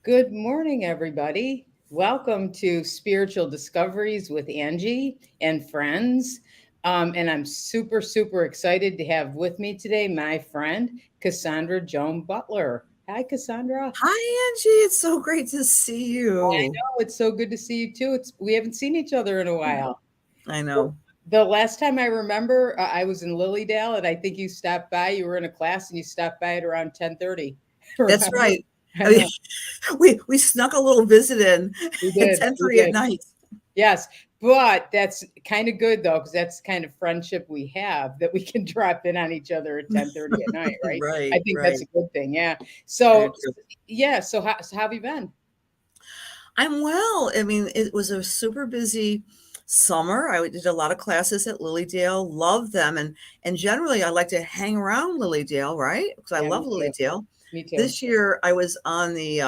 Good morning, everybody. Welcome to Spiritual Discoveries with Angie and friends. And I'm super excited to have with me today my friend, Cassandra Joan Butler. Hi, Cassandra. Hi, Angie. It's so great to see you. Oh, it's so good to see you too. We haven't seen each other in a while. I know. The last time I remember, I was in Lilydale, and I think you stopped by. You were in a class, and you stopped by at around 10:30. That's Remember? right. I I mean, know we snuck a little visit in we at did. We 10:30 at did. night. Yes, but that's kind of good though, because that's the kind of friendship we have that we can drop in on each other at 10:30 at night, right? I Right, think that's right. a good thing. Yeah. I do So too. yeah. So how have you been? I'm well. I mean, it was a super busy summer. I did a lot of classes at Lilydale. Love them, and generally I like to hang around Lilydale, right? Because I Yeah, love me too. Lilydale. Me too. This year I was on the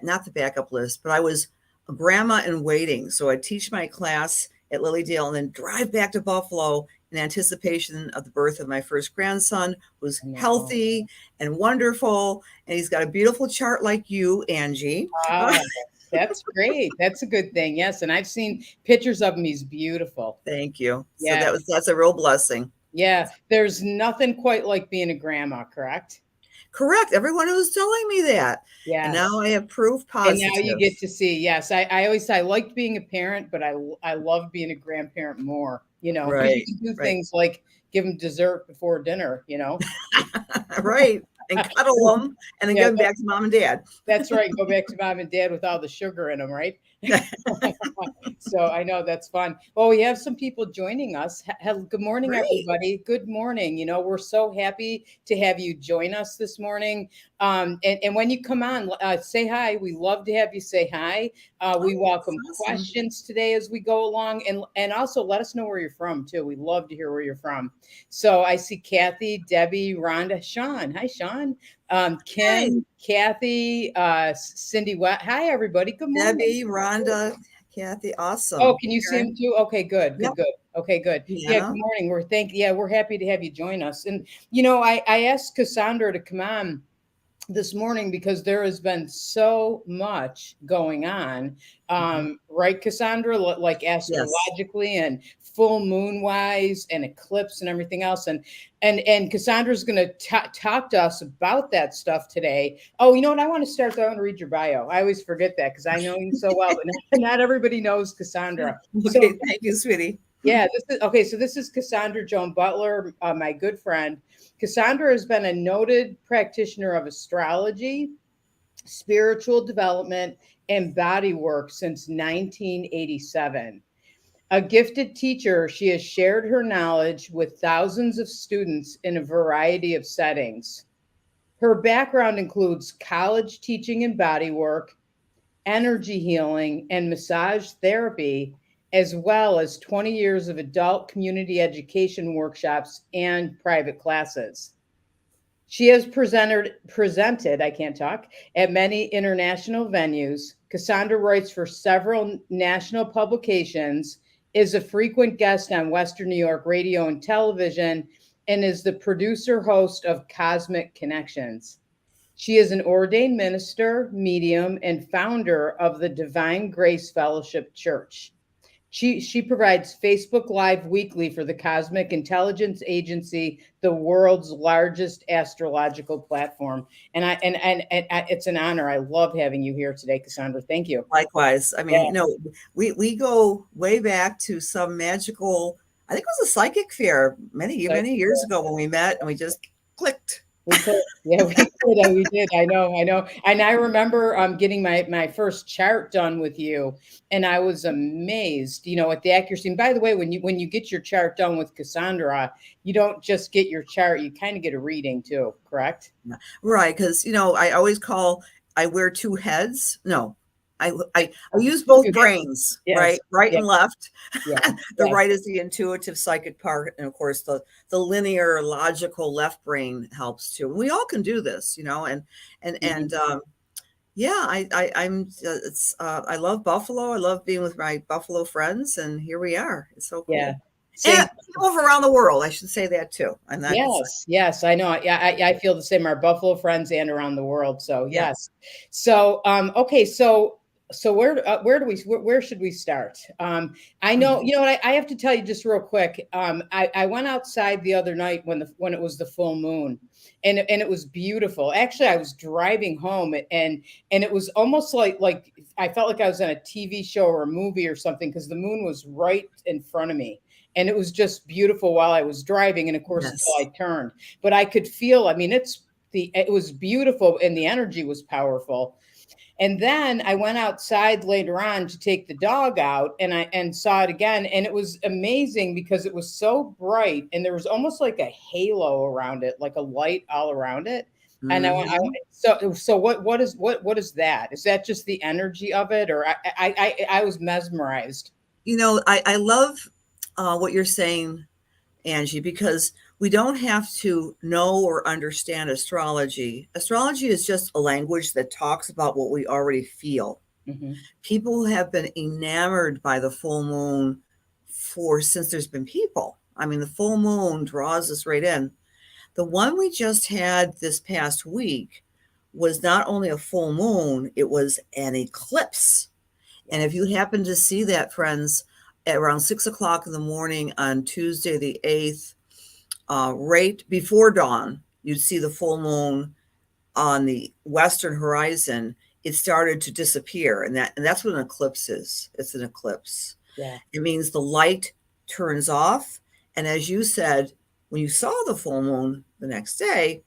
not the backup list, but I was a grandma in waiting. So I teach my class at Lilydale and then drive back to Buffalo in anticipation of the birth of my first grandson, who's I know. healthy and wonderful. And he's got a beautiful chart like you, Angie. Ah, that's great. That's a good thing. Yes, and I've seen pictures of him. He's beautiful. Thank you. So Yeah, that's a real blessing. yeah. There's nothing quite like being a grandma, correct? Correct. Everyone was telling me that. And Yes. now I have proof And now you positive. get to see, yes, I always say I liked being a parent, but I love being a grandparent more, because you Right. can do Right. things like give them dessert before dinner. Right. And cuddle them and then Yeah, give them back to mom and dad. that's right. Go back to mom and dad with all the sugar in them, right? So I know that's fun. Well, we have some people joining us. Good morning, Great. everybody. Good morning. We're so happy to have you join us this morning. And when you come on, say hi. We love to have you say hi. We Oh, that's welcome awesome. questions today as we go along, and also let us know where you're from too. We love to hear where you're from. So I see Kathy, Debbie, Rhonda, Sean. Hi, Sean. Hey, Kim, Kathy, Cindy. Hi, everybody. Good morning. Debbie, Rhonda, Kathy, Oh, awesome. can you see him Karen, too? Okay, good, yep, good, good. Okay, good. Yeah, good Deanna. morning. We're happy to have you join us. And I asked Cassandra to come on this morning because there has been so much going on, Mhm. right, Cassandra? Like Yes. astrologically and full moon wise and eclipse and everything else. And Cassandra's going to talk to us about that stuff today. Oh, you know what? I want to start though. I want to read your bio. I always forget that because I know you so well, but not everybody knows Cassandra. So Okay, thank you, sweetie. yeah, this is okay. So this is Cassandra Joan Butler, my good friend. Cassandra has been a noted practitioner of astrology, spiritual development, and body work since 1987. A gifted teacher, she has shared her knowledge with thousands of students in a variety of settings. Her background includes college teaching and body work, energy healing, and massage therapy, as well as 20 years of adult community education workshops and private classes. She has presented, I can't talk, at many international venues. Cassandra writes for several national publications, is a frequent guest on Western New York radio and television, and is the producer host of Cosmic Connections. She is an ordained minister, medium, and founder of the Divine Grace Fellowship Church. She provides Facebook Live weekly for the Cosmic Intelligence Agency, the world's largest astrological platform. And it's an honor. I love having you here today, Cassandra. Thank you. Likewise. I Yeah, mean, we go way back to some magical, I think it was a psychic fair like, many years ago when we met and we just clicked. we could. Yeah, we did. We did. I know. And I remember getting my first chart done with you, and I was amazed, at the accuracy. And by the way, when you get your chart done with Cassandra, you don't just get your chart; you kind of get a reading too. Correct? Right, because I always call I wear two heads. No, I use both brains, Yes. right Yes. and left. Yes. The Yes. right is the intuitive psychic part, and of course the linear logical left brain helps too. We all can do this, and Mhm. and yeah, I'm it's I love Buffalo. I love being with my Buffalo friends, and here we are. It's so Yeah. cool. Same. people from around the world. I should say that too. And that Yes, yes, I know. Yeah, I feel the same. Our Buffalo friends and around the world. So yeah. yes. So okay, so where should we start? I know, you know what, I have to tell you just real quick. I went outside the other night when it was the full moon, and it was beautiful. Actually, I was driving home, and it was almost like I felt like I was on a TV show or a movie or something, because the moon was right in front of me. And it was just beautiful while I was driving, and of course until Yes. I turned. But I could feel, I mean, it was beautiful, and the energy was powerful. And then I went outside later on to take the dog out, and saw it again, and it was amazing because it was so bright, and there was almost like a halo around it, like a light all around it. And Mhm. so what is that? Is that just the energy of it, or I was mesmerized? You know, I love what you're saying, Angie, because we don't have to know or understand astrology. Astrology is just a language that talks about what we already feel. Hmm. People have been enamored by the full moon for since there's been people. I mean, the full moon draws us right in. The one we just had this past week was not only a full moon, it was an eclipse. And if you Yes. happen to see that, friends, at around 6 o'clock in the morning on Tuesday, the 8th, right before dawn, you'd see the full moon on the western horizon. It started to disappear. And that's what an eclipse is. It's an eclipse. Yeah. It means the light turns off. And as you said, when you saw the full moon the next day,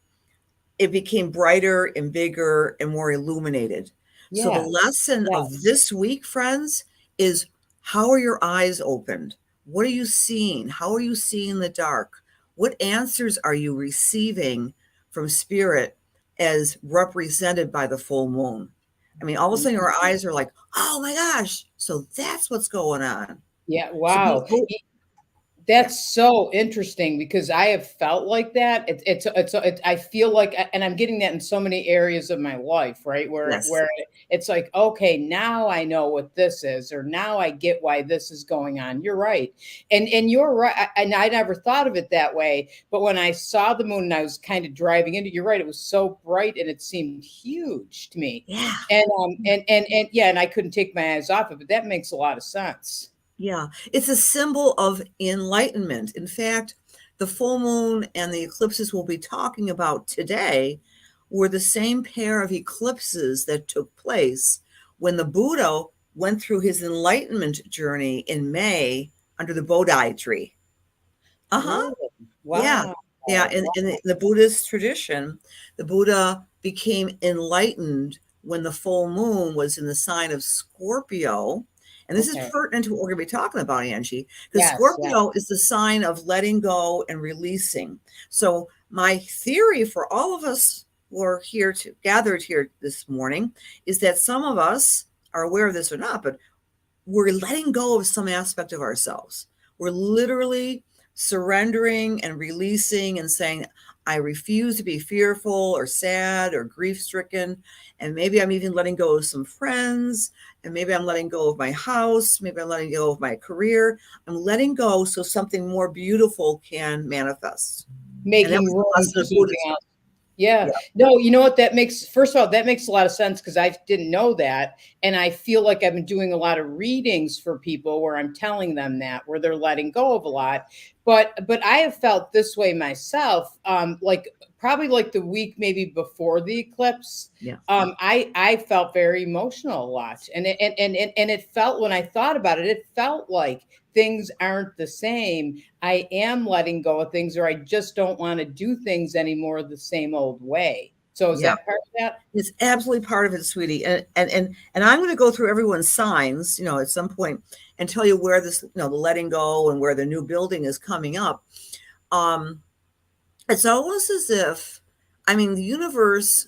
it became brighter and bigger and more illuminated. So the Yes. lesson of Yes. this week, friends, is how are your eyes opened? What are you seeing? How are you seeing the dark? What answers are you receiving from spirit as represented by the full moon? I mean, all of a sudden your eyes are like, oh my gosh. So that's what's going on. Yeah. So Wow. yeah, That's so interesting because I have felt like that. I feel like, and I'm getting that in so many areas of my life, right? yes, Where it's like, okay, now I know what this is, or now I get why this is going on. You're right, and you're right, and I never thought of it that way. But when I saw the moon and I was kind of driving into, you're right, it was so bright and it seemed huge to me, yeah. and yeah, and I couldn't take my eyes off it. But that makes a lot of sense. Yeah, it's a symbol of enlightenment. In fact, the full moon and the eclipses we'll be talking about today were the same pair of eclipses that took place when the Buddha went through his enlightenment journey in May under the Bodhi tree. Uh-huh. Really? Yeah. Wow. Yeah. In the Buddhist tradition, the Buddha became enlightened when the full moon was in the sign of Scorpio. And this is Okay. pertinent to what we're going to be talking about, Angie, because Yes, yes. Scorpio is the sign of letting go and releasing. So, my theory for all of us who are gathered here this morning is that some of us are aware of this or not, but we're letting go of some aspect of ourselves. We're literally surrendering and releasing and saying, I refuse to be fearful or sad or grief stricken. And maybe I'm even letting go of some friends. And maybe I'm letting go of my house. Maybe I'm letting go of my career. I'm letting go so something more beautiful can manifest. And that Making was the room lesson for of something Buddhism. else. Yeah. Yeah. No, you know what that makes, first of all, that makes a lot of sense because I didn't know that. And I feel like I've been doing a lot of readings for people where I'm telling them that, where they're letting go of a lot. But I have felt this way myself, like probably like the week maybe before the eclipse. Yeah. I felt very emotional a lot. And it felt, when I thought about it, it felt like things aren't the same. I am letting go of things, or I just don't want to do things anymore the same old way. So is Yeah. that part of that? It's absolutely part of it, sweetie. And I'm going to go through everyone's signs, at some point and tell you where this, the letting go and where the new building is coming up. Um, it's almost as if, I mean, the universe.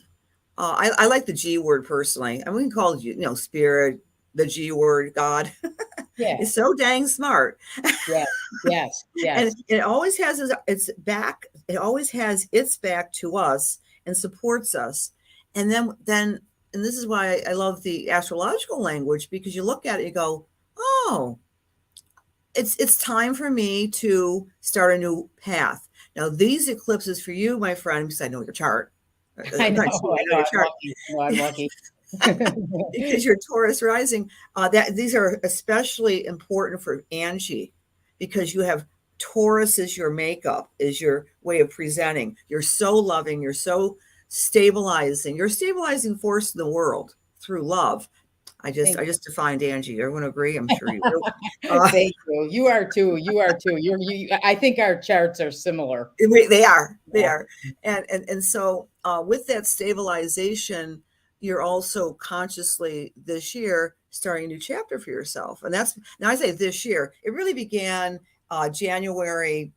I like the G word personally. I mean, we can call it, spirit, the G word, God. Yeah. It's so dang smart. Yes. Yes. And Yes. it always has its back. It always has its back to us and supports us. And and this is why I love the astrological language, because you look at it, you go, oh, it's time for me to start a new path. Now, these eclipses for you, my friend, because I know your chart. I know, I know I'm your chart. lucky. No, I'm lucky. Because you're Taurus rising. These are especially important for Angie because you have Taurus is your makeup, is your way of presenting. You're so loving. You're so stabilizing. You're a stabilizing force in the world through love. I just defined Angie. Everyone agree? I'm sure you do. Thank you. You are too. You are too. I think our charts are similar. They are. They Yeah. are. And so with that stabilization, you're also consciously this year starting a new chapter for yourself. And that's, now I say this year, it really began January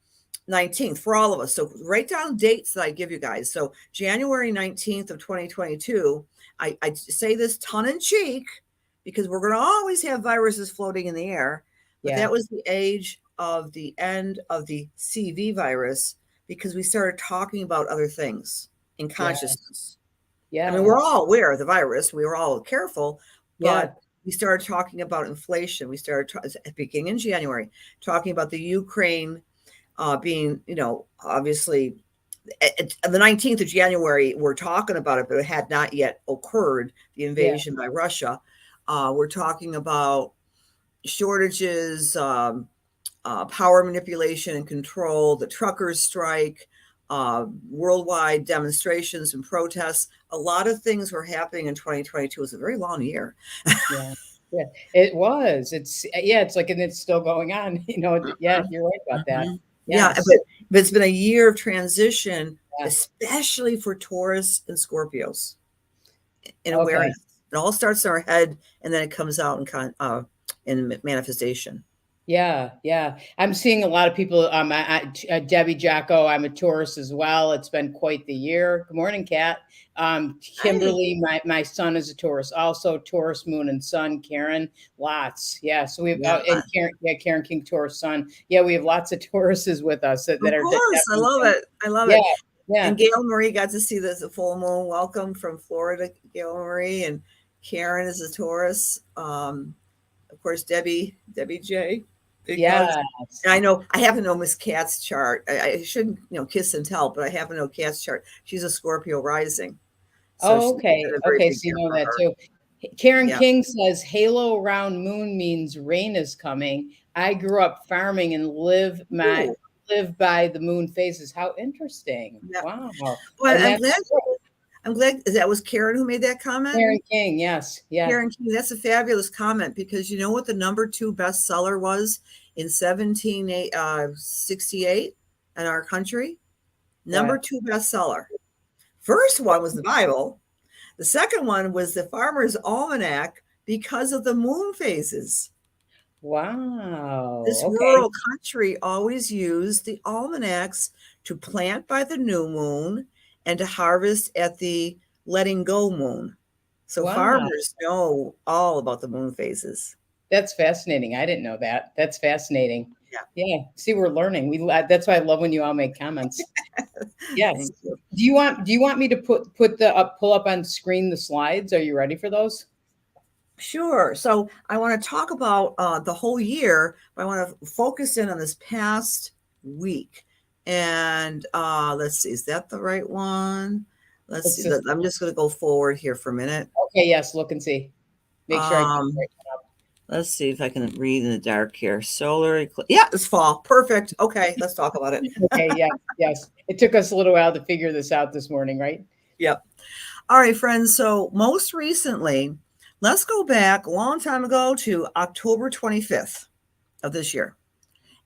19th for all of us. So write down dates that I give you guys. So January 19th of 2022, I say this tongue in cheek because we're going to always have viruses floating in the air. But Yeah. that was the age of the end of the CV virus because we started talking about other things in consciousness. Yeah. I mean, we're all aware of the virus. We were all careful, Yeah. but we started talking about inflation. We started beginning in January, talking about the Ukraine being, obviously the 19th of January, we're talking about it, but it had not yet occurred, the invasion by Russia. We're talking about shortages, power manipulation and control, the truckers' strike, worldwide demonstrations and protests. A lot of things were happening in 2022. It was a very long year. Yeah. Yeah. It was. It's like, and it's still going on. Yeah, you're right about that. Yeah, Yes. but it's been a year of transition, Yeah. especially for Taurus and Scorpios in Okay. awareness. It all starts in our head and then it comes out in manifestation. Yeah, yeah. I'm seeing a lot of people. Debbie Jacko, I'm a Taurus as well. It's been quite the year. Good morning, Kat. Kimberly, my son is a Taurus, also Taurus moon and sun. Karen, lots. Yeah. So we have and Karen King, Taurus sun. Yeah, we have lots of Tauruses with us that Of are. course, I love it. I love Yeah, it. yeah. And Gail Marie got to see the full moon. Welcome from Florida, Gail Marie, and Karen is a Taurus. Of course, Debbie J. Yeah. And I know I happen to know Miss Kat's chart. I shouldn't, kiss and tell, but I happen to know Kat's chart. She's a Scorpio rising. So okay. Okay. So you know that too. Karen King says halo around moon means rain is coming. I grew up farming and live by the moon phases. How interesting. Yeah. Wow. Well, I'm glad that was Karen who made that comment. Karen King, yes. Yeah. Karen King, that's a fabulous comment because you know what the number 2 bestseller was in 1768 in our country? Number 2 bestseller. First one was the Bible. The second one was the Farmer's Almanac because of the moon phases. Wow. This rural country always used the almanacs to plant by the new moon and to harvest at the letting go moon. So farmers know all about the moon phases. That's fascinating. I didn't know that. That's fascinating. Yeah. Yeah. See, we're learning. That's why I love when you all make comments. Yes. Do you want me to pull up on screen the slides? Are you ready for those? Sure. So I want to talk about the whole year, but I want to focus in on this past week. And let's see, is that the right one? Let's see. I'm just going to go forward here for a minute. Okay. Yes. Look and see. Make sure I get it right up. Let's see if I can read in the dark here. Solar eclipse. Yeah, it's fall. Perfect. Okay, let's talk about it. Okay. Yeah. Yes. It took us a little while to figure this out this morning, right? Yep. All right, friends. So most recently, let's go back a long time ago to October 25th of this year.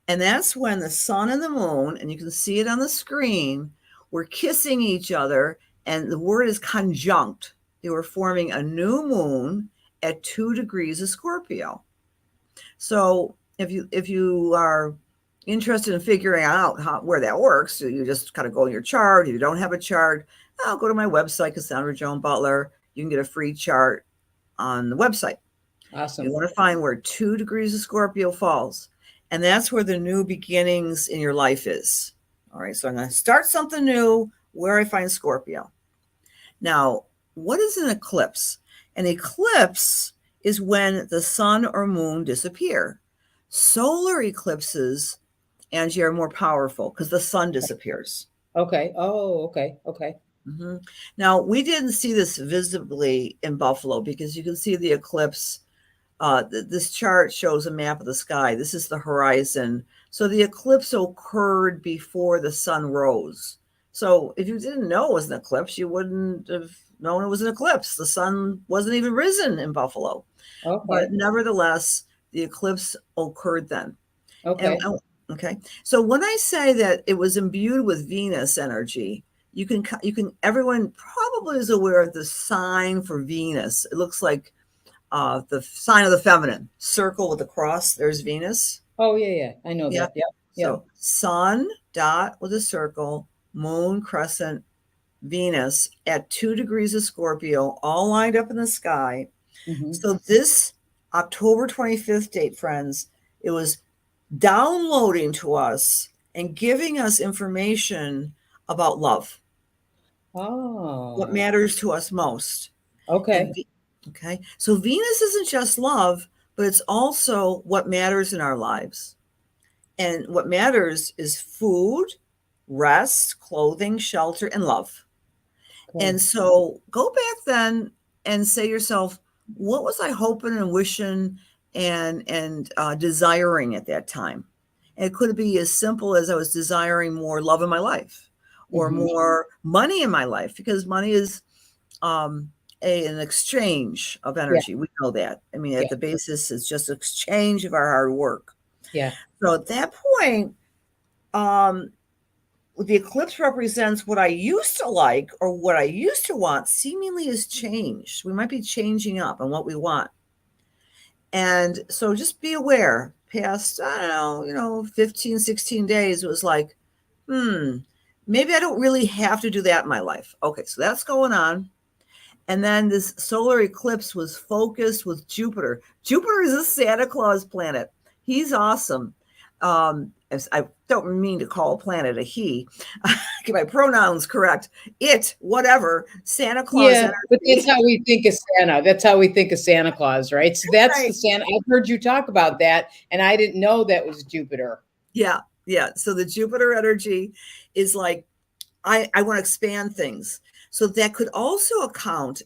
And that's when the sun and the moon, and you can see it on the screen, were kissing each other. And the word is conjunct. They were forming a new moon at 2 degrees of Scorpio. So if you are interested in figuring out where that works, so you just kind of go in your chart. If you don't have a chart, I'll go to my website, Cassandra Joan Butler. You can get a free chart on the website. Awesome. You want to find where 2 degrees of Scorpio falls. And that's where the new beginnings in your life is. All right. So I'm going to start something new where I find Scorpio. Now, what is an eclipse? An eclipse is when the sun or moon disappear. Solar eclipses, Angie, are more powerful because the sun disappears. Okay. Oh, okay. Okay. Mhm. Now, we didn't see this visibly in Buffalo because you can see the eclipse. This chart shows a map of the sky. This is the horizon. So the eclipse occurred before the sun rose. So if you didn't know it was an eclipse, you wouldn't have known it was an eclipse. The sun wasn't even risen in Buffalo. But Okay. nevertheless, the eclipse occurred then. And Okay. okay, so when I say that it was imbued with Venus energy, everyone probably is aware of the sign for Venus. It looks like the sign of the feminine, circle with a cross. There's Venus. Oh, yeah, yeah. I know Yeah. that. Yep. Yep. So sun dot with a circle, moon crescent, Venus at 2 degrees of Scorpio, all lined up in the sky. Hmm. So this October 25th date, friends, it was downloading to us and giving us information about love, what Oh, matters to us most. And okay. okay, so Venus isn't just love, but it's also what matters in our lives. And what matters is food, rest, clothing, shelter, and love. Okay. And so go back then and say to yourself, what was I hoping and wishing and desiring at that time? And it could be as simple as I was desiring more love in my life or Hmm. more money in my life, because money is um, an exchange of Yeah. energy. We know that. I mean, Yeah. at the basis, it's just exchange of our hard work. Yeah. So at that point, um, the eclipse represents what I used to like or what I used to want seemingly has changed. We might be changing up on what we want. And so just be aware, past, I don't know, 15, 16 days, it was like, maybe I don't really have to do that in my life. Okay, so that's going on. And then this solar eclipse was focused with Jupiter. Jupiter is a Santa Claus planet. He's awesome. I don't mean to call a planet a he. Get my pronouns correct. It, whatever, Santa Claus Yeah, but that's energy. how we think of Santa. That's how we think of Santa Claus, right? So that's the Right. Santa. I've heard you talk about that, and I didn't know that was Jupiter. Yeah. Yeah. So the Jupiter energy is like, I want to expand things. So that could also account,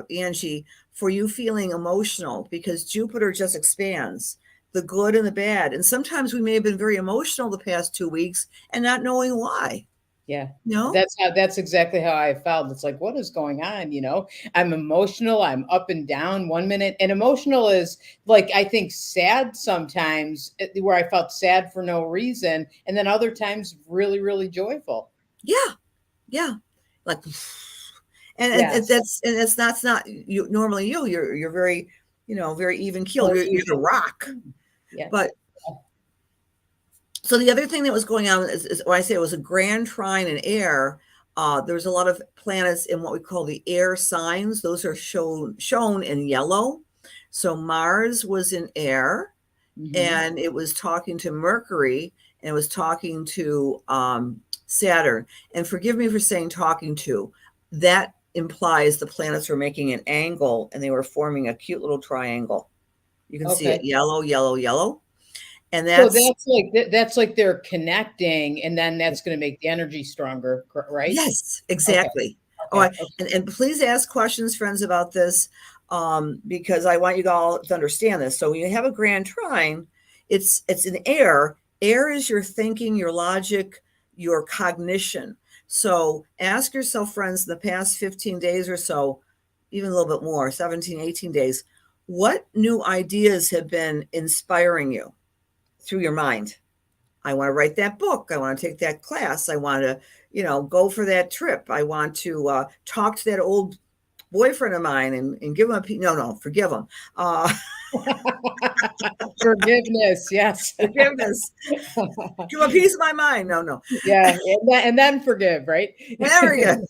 Angie, for you feeling emotional because Jupiter just expands the good and the bad. And sometimes we may have been very emotional the past 2 weeks and not knowing why. Yeah. No? That's exactly how I felt. It's like, what is going on? I'm emotional, I'm up and down 1 minute. And emotional is like, I think sad sometimes, where I felt sad for no reason. And then other times really, really joyful. Yeah. Yeah. Like, and Yes. that's not you normally you're very, very even keeled. Or You're the even. rock. Yeah. But so the other thing that was going on is when I say it was a grand trine in air, there's a lot of planets in what we call the air signs. Those are shown in yellow. So Mars was in air, Hmm. and it was talking to Mercury, and it was talking to Saturn. And forgive me for saying talking to. That implies the planets were making an angle, and they were forming a cute little triangle. You can see it Okay. yellow, yellow, yellow. And So that's that's like they're connecting, and then that's going to make the energy stronger, right? yes, Okay. exactly. Oh, Okay. Okay. and please ask questions, friends, about this, because I want you all to understand this. So when you have a grand trine, it's an air. Air is your thinking, your logic, your cognition. So ask yourself, friends, in the past 15 days or so, even a little bit more, 17, 18 days, what new ideas have been inspiring you through your mind? I want to write that book. I want to take that class. I want to, go for that trip. I want to talk to that old boyfriend of mine and give him no, forgive him. Forgiveness, yes. Forgiveness. Give him a piece of my mind. No, no. Yeah, and then forgive, right? There you go.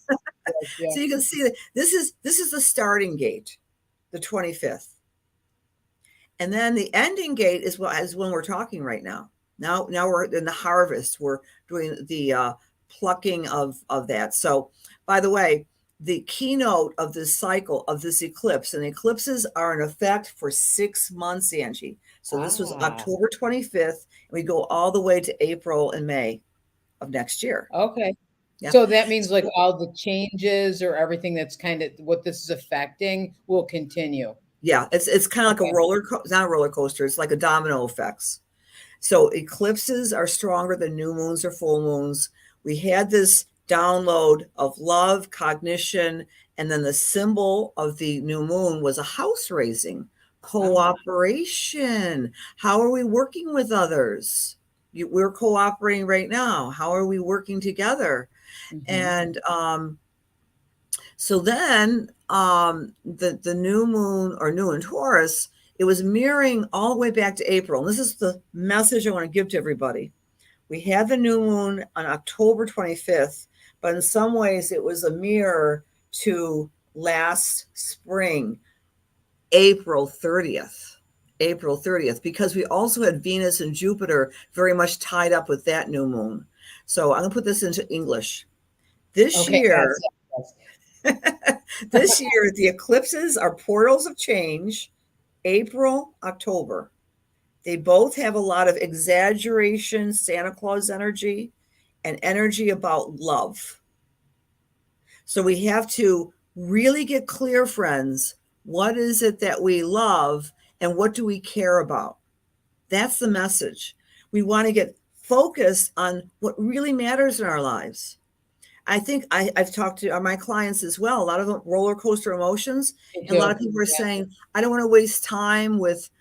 Yeah. So you can see that this is the starting gate, the 25th. And then the ending gate is when we're talking right now. Now we're in the harvest. We're doing the plucking of that. So, by the way, the keynote of this cycle of this eclipse, and eclipses are in effect for 6 months, Angie. So this was October 25th, and we go all the way to April and May of next year. Okay. Yeah. So that means like all the changes or everything that's kind of what this is affecting will continue. Yeah, it's kind of like it's not a roller coaster. It's like a domino effects. So eclipses are stronger than new moons or full moons. We had this download of love, cognition, and then the symbol of the new moon was a house raising, cooperation. How are we working with others? We're cooperating right now. How are we working together? And so then the new moon or new in Taurus, it was mirroring all the way back to April. And this is the message I want to give to everybody. We had the new moon on October 25th, but in some ways it was a mirror to last spring, April 30th. April 30th, because we also had Venus and Jupiter very much tied up with that new moon. So I'm going to put this into English. This year, this year, the eclipses are portals of change, April, October. They both have a lot of exaggeration, Santa Claus energy, and energy about love. So we have to really get clear, friends. What is it that we love and what do we care about? That's the message. We want to get focused on what really matters in our lives. I think I've talked to my clients as well. A lot of them roller coaster emotions. And a lot of people are saying, I don't want to waste time with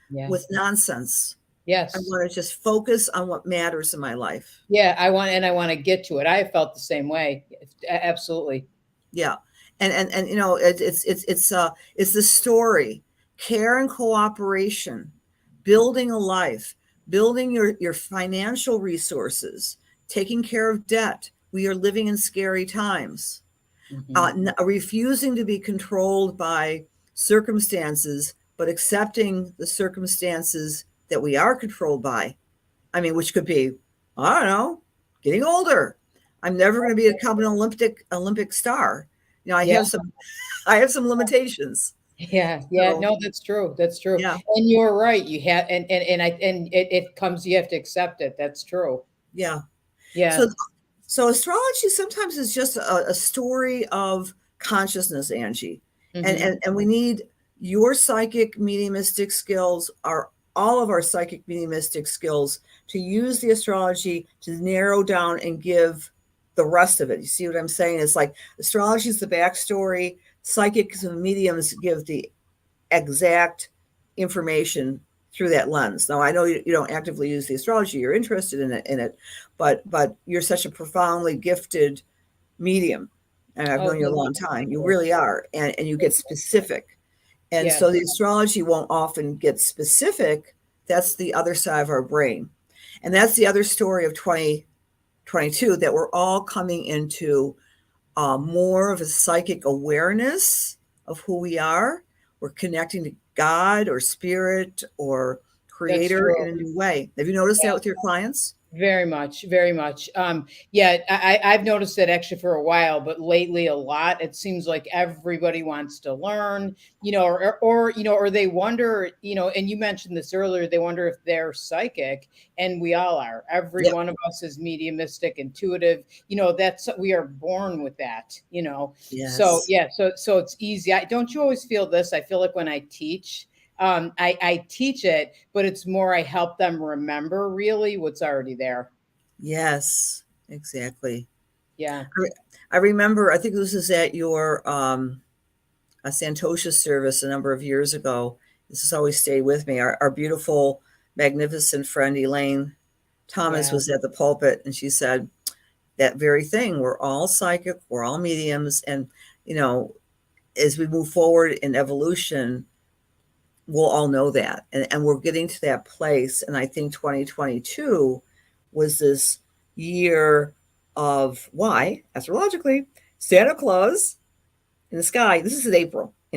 nonsense. Yes. I want to just focus on what matters in my life. Yeah, I want to get to it. I felt the same way. Absolutely. Yeah. And you know, it's the story, care and cooperation, building a life, building your financial resources, taking care of debt. We are living in scary times. Refusing to be controlled by circumstances, but accepting the circumstances that we are controlled by. I mean, which could be, I don't know, getting older. I'm never going to become an Olympic star. You know, I have some limitations. Yeah. No, that's true. That's true. Yeah. And you're right. You have, and it comes, you have to accept it. That's true. Yeah. Yeah. So astrology sometimes is just a story of consciousness, Angie. And we need your psychic mediumistic skills, all of our psychic mediumistic skills, to use the astrology to narrow down and give the rest of it. You see what I'm saying? It's like astrology is the backstory. Psychics and mediums give the exact information through that lens. Now, I know you don't actively use the astrology. You're interested in it, but you're such a profoundly gifted medium. And I've known you a long time. You really are. And you get specific. And so the astrology won't often get specific. That's the other side of our brain. And that's the other story of 2022, that we're all coming into more of a psychic awareness of who we are. We're connecting to God or spirit or creator in a new way. Have you noticed that with your clients? Very much, very much. I've noticed that actually for a while, but lately a lot. It seems like everybody wants to learn, or they wonder, and you mentioned this earlier, they wonder if they're psychic, and we all are. Every one of us is mediumistic, intuitive. We are born with that. Yes. So it's easy. Don't you always feel this? I feel like when I teach. I teach it, but it's more I help them remember really what's already there. Yes, exactly. Yeah. I remember, I think this is at your a Santosha service a number of years ago. This has always stayed with me. Our beautiful, magnificent friend Elaine Thomas was at the pulpit, and she said that very thing. We're all psychic, we're all mediums, and as we move forward in evolution, we'll all know that. And we're getting to that place. And I think 2022 was this year of why, astrologically, Santa Claus in the sky. This is in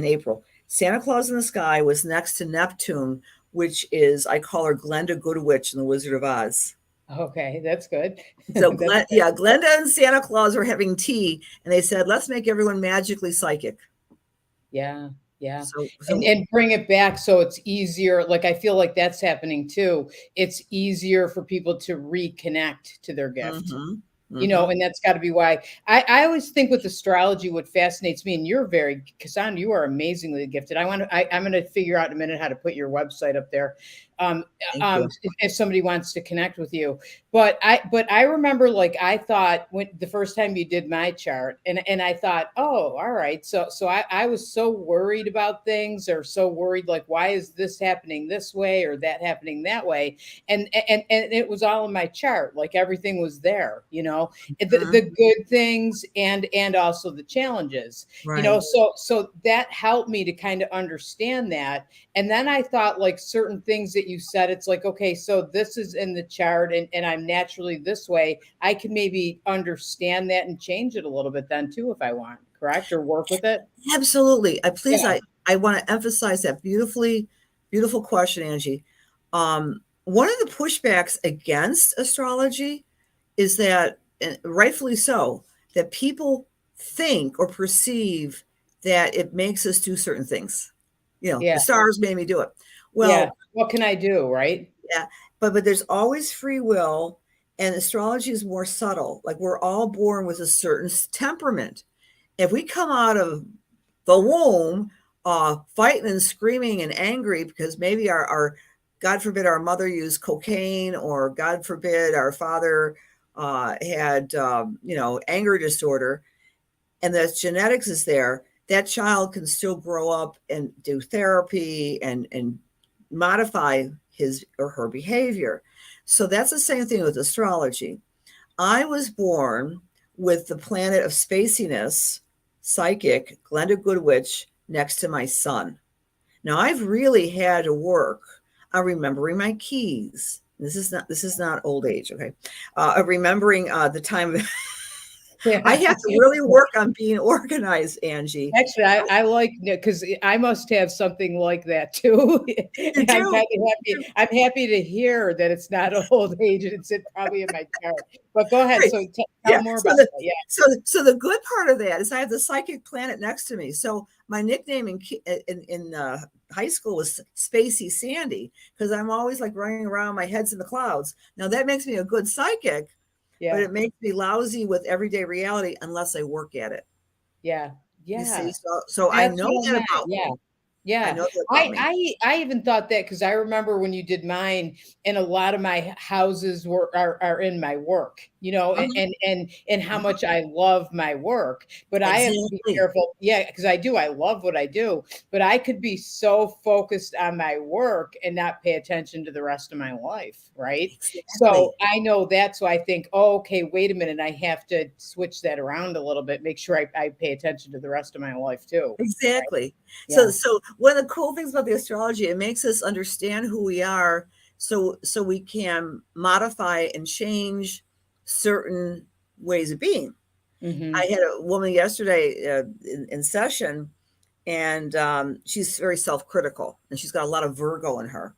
April. Santa Claus in the sky was next to Neptune, which is, I call her Glenda Goodwitch in The Wizard of Oz. Okay, that's good. So That's good. Glenda and Santa Claus were having tea, and they said, "Let's make everyone magically psychic." Yeah, yeah. So And bring it back so it's easier. Like I feel like that's happening too. It's easier for people to reconnect to their gift. mhm, You know, mhm. and that's got to be why I always think with astrology, what fascinates me, and you're very, Cassandra, you are amazingly gifted. I'm going to figure out in a minute how to put your website up there. Um, Thank you. if somebody wants to connect with you, but I remember like I thought when the first time you did my chart, and I thought, oh, all right, so I was so worried about things, or so worried like why is this happening this way or that happening that way, and it was all in my chart, like everything was there, Mhm. the good things and also the challenges, Right. so that helped me to kind of understand that. And then I thought like certain things that you said, it's like, okay, so this is in the chart, and I'm naturally this way, I can maybe understand that and change it a little bit then too if I want, correct, or work with it. Absolutely. I please, Yeah, I want to emphasize that beautiful question, Angie. One of the pushbacks against astrology is that, and rightfully so, that people think or perceive that it makes us do certain things. The yeah, stars made me do it. yeah, Well, what can I do, right? yeah, but there's always free will, and astrology is more subtle. Like we're all born with a certain temperament. If we come out of the womb fighting and screaming and angry because maybe our God forbid our mother used cocaine, or God forbid our father had anger disorder, and the genetics is there, that child can still grow up and do therapy and modify his or her behavior. So that's the same thing with astrology. I was born with the planet of spaciness, psychic, Glenda Goodwitch, next to my sun. Now I've really had to work on remembering my keys. This is not old age, okay? Remembering the time. I Yeah. have to really work on being organized, Angie. Actually, I like, because I must have something like that too. You And I'm do. kind of happy. I'm happy to hear that it's not old age and it's probably in my chart. But go ahead. Right. So tell Yeah. more So about the that. Yeah. so the good part of that is I have the psychic planet next to me. So my nickname in high school was Spacey Sandy, because I'm always like running around, my head's in the clouds. Now that makes me a good psychic, but Yeah. it makes me lousy with everyday reality unless I work at it. Yeah. You see, Yeah. so I That's know what I that meant. about Yeah. me. I Yeah, know that about I me. I I even thought that because I remember when you did mine, and a lot of my houses are in my work, Mhm, and how mhm. much I love my work, but I have to be Exactly. careful. Yeah, because I do. I love what I do, but I could be so focused on my work and not pay attention to the rest of my life, right? So Exactly. I know that. So I think, oh, okay, wait a minute, I have to switch that around a little bit, make sure I pay attention to the rest of my life too. Right? Exactly. So Yeah. so one of the cool things about the astrology, it makes us understand who we are, so we can modify and change certain ways of being. I Hmm. had a woman yesterday in session, and she's very self-critical, and she's got a lot of Virgo in her.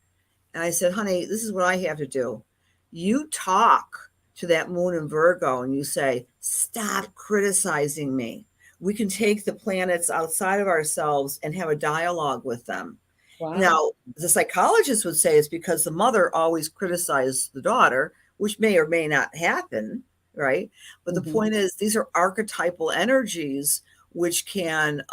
And I said, honey, this is what I have to do. You talk to that moon in Virgo and you say, stop criticizing me. We can take the planets outside of ourselves and have a dialogue with them. Wow. Now, the psychologist would say it's because the mother always criticized the daughter, which may or may not happen, right? But the Mhm. point is, these are archetypal energies which can,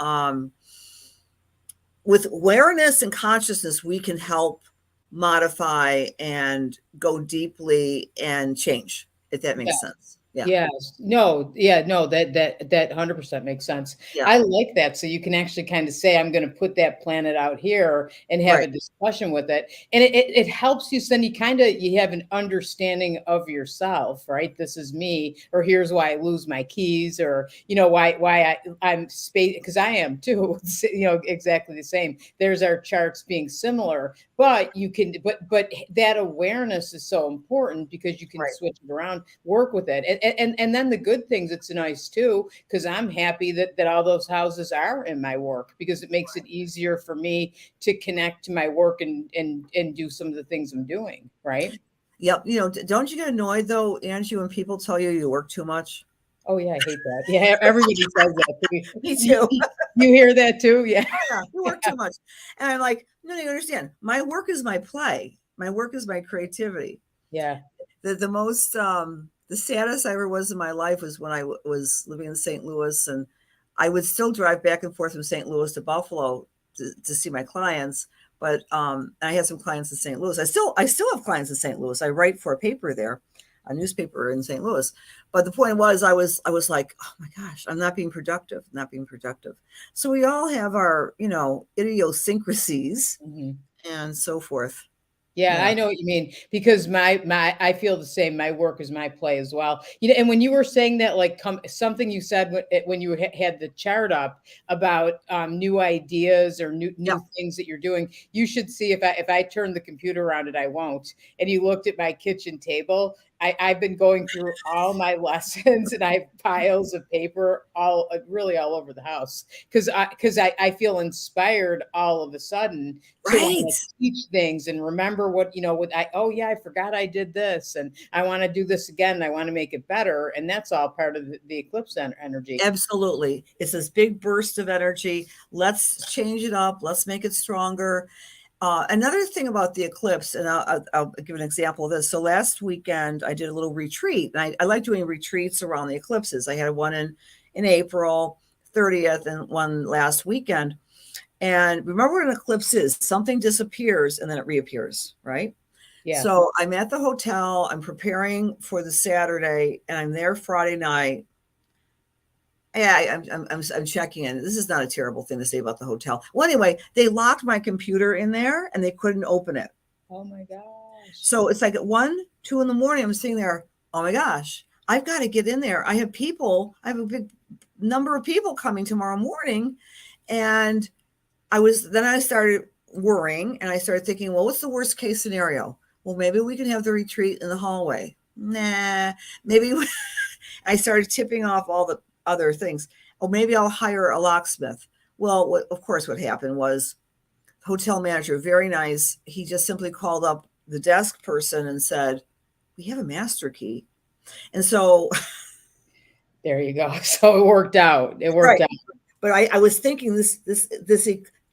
with awareness and consciousness, we can help modify and go deeply and change, if that makes sense. Yeah. Yes. No, yeah, no, that 100% makes sense. Yeah. I like that. So you can actually kind of say, I'm going to put that planet out here and have Right. a discussion with it. And it helps you, so then you have an understanding of yourself, right? This is me, or here's why I lose my keys, or I'm space, because I am too, exactly the same. There's our charts being similar, but but that awareness is so important because you can Right. switch it around, work with it, and then the good things, it's nice too, because I'm happy that all those houses are in my work, because it makes it easier for me to connect to my work and do some of the things I'm doing, right. Yep. You know, don't you get annoyed though, Angie, when people tell you you work too much? Oh yeah, I hate that. Yeah, everybody says that. Me You, too. you hear that too? Yeah. Yeah, you work too much. And I'm like, no, you understand. My work is my play. My work is my creativity. Yeah. The most the saddest I ever was in my life was when I was living in St. Louis, and I would still drive back and forth from St. Louis to Buffalo to see my clients. But I had some clients in St. Louis. I still have clients in St. Louis. I write for a paper there, a newspaper in St. Louis. But the point was, I was like, oh my gosh, I'm not being productive, not being productive. So we all have our, idiosyncrasies Mhm. and so forth. Yeah, Yeah. I know what you mean because my I feel the same. My work is my play as well. You know, and when you were saying that, like, something you said when you had the chart up about new ideas or new Yep. things that you're doing, you should see if I turn the computer around and I won't. And you looked at my kitchen table. I've been going through all my lessons and I have piles of paper really all over the house because I feel inspired all of a sudden to want Right. to teach things and remember what oh yeah, I forgot I did this and I want to do this again and I want to make it better. And that's all part of the eclipse energy. Absolutely. It's this big burst of energy. Let's change it up. Let's make it stronger. Another thing about the eclipse, and I'll give an example of this. So last weekend, I did a little retreat. And I like doing retreats around the eclipses. I had one in April 30th and one last weekend. And remember what an eclipse is, something disappears and then it reappears, right? Yeah. So I'm at the hotel. I'm preparing for the Saturday, and I'm there Friday night. Yeah, I'm checking in. This is not a terrible thing to say about the hotel. Well, anyway, they locked my computer in there and they couldn't open it. Oh my gosh. So it's like at 1, 2 in the morning, I'm sitting there. Oh my gosh, I've got to get in there. I have a big number of people coming tomorrow morning. And then I started worrying and I started thinking, well, what's the worst case scenario? Well, maybe we can have the retreat in the hallway. Nah, maybe I started tipping off all the other things. Oh, maybe I'll hire a locksmith. Well, of course, what happened was hotel manager, very nice. He just simply called up the desk person and said, "We have a master key." And so, There you go. So it worked out. It worked right. out. But I was thinking this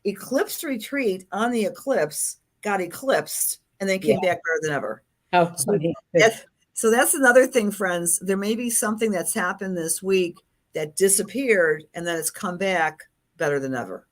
eclipse retreat on the eclipse got eclipsed and then Yeah. came back better than ever. How So funny. that's another thing, friends. There may be something that's happened this week that disappeared and then it's come back better than ever.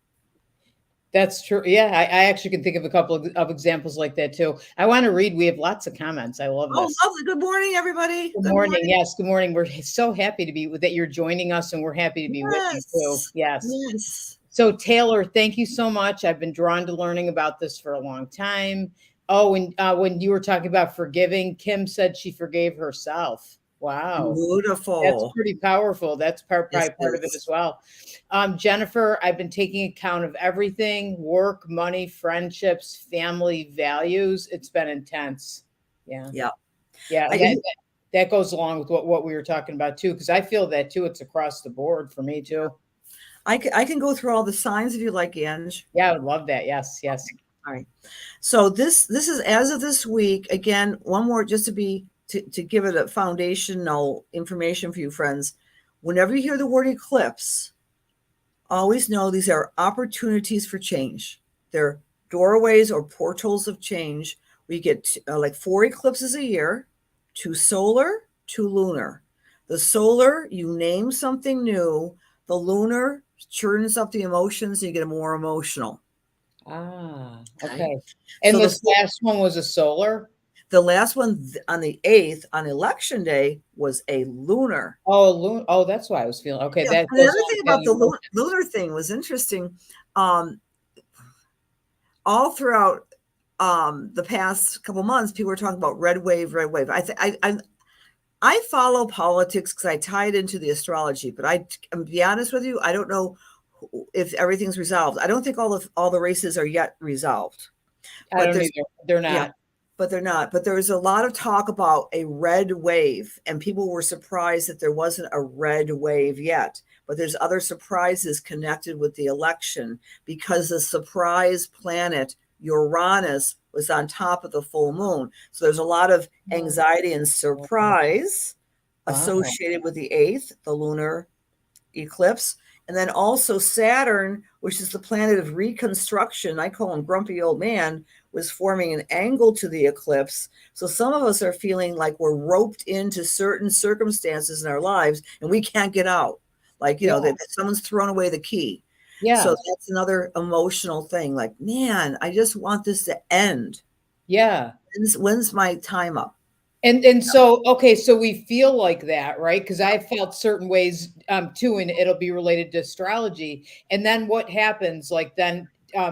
That's true. Yeah, I actually can think of a couple of examples like that too. I want to read. We have lots of comments. I love Oh, this. lovely. Good morning, everybody. Good Good morning. morning. Yes, good morning. We're so happy to be that you're joining us, and we're happy to be with you too. Yes. Yes. Yes. So Taylor, thank you so much. I've been drawn to learning about this for a long time. Oh, and when you were talking about forgiving, Kim said she forgave herself. Wow. That's Beautiful. pretty powerful. That's Yes, probably part it of it is. as well. Jennifer, I've been taking account of everything: work, money, friendships, family, values. It's been intense. Yeah. Yeah. Yeah. I, That goes along with what we were talking about too, because I feel that too. It's across the board for me too. I can go through all the signs if you like, Ange. Yeah, I would love that. Yes, yes. All right. So this is as of this week. Again, one more just to give it a foundational information for you friends. Whenever you hear the word eclipse, always know these are opportunities for change. They're doorways or portals of change. We get like 4 eclipses a year, 2 solar, 2 lunar. The solar, you name something new. The lunar churns up the emotions and you get more emotional. Ah, Okay. okay. And So this last one was a solar? the last one on the 8th on election day was a lunar. Oh, that's why I was feeling okay. Yeah. That And goes another along thing with about feeling the emotions. lunar thing was interesting. All throughout the past couple months, people were talking about red wave, red wave. I follow politics because I tie it into the astrology, but I'm be honest with you, I don't know if everything's resolved. I don't think all the races are yet resolved. I But don't there's either. They're yeah, not. but they're not. But there's a lot of talk about a red wave, and people were surprised that there wasn't a red wave yet. But there's other surprises connected with the election because the surprise planet Uranus was on top of the full moon. So there's a lot of anxiety and surprise Wow. associated with the 8th, the lunar eclipse. And then also Saturn, which is the planet of reconstruction, I call him grumpy old man, was forming an angle to the eclipse. So some of us are feeling like we're roped into certain circumstances in our lives and we can't get out. Like, Yeah. that someone's thrown away the key. So Yeah. that's another emotional thing. Like, man, I just want this to end. Yeah. When's my time up? And so, okay, so we feel like that, right? Because I felt certain ways too, and it'll be related to astrology. And then what happens? Like then,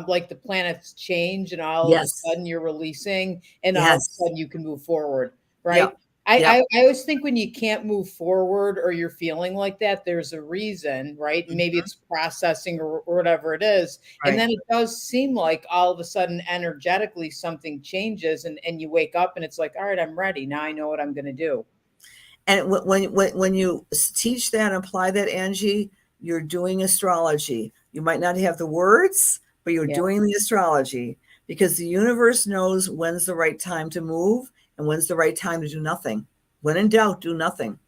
like the planets change, and all of a Yes. sudden you're releasing, and all of a Yes. sudden you can move forward, right? Yep. Yep. I always think when you can't move forward or you're feeling like that, there's a reason, right? And maybe Mhm. it's processing or whatever it is. And Right. then it does seem like all of a sudden energetically something changes and you wake up and it's like, all right, I'm ready. Now I know what I'm going to do. And when you teach that and apply that, Angie, you're doing astrology. You might not have the words, but you're Yeah. doing the astrology because the universe knows when's the right time to move and when's the right time to do nothing. When in doubt, do nothing.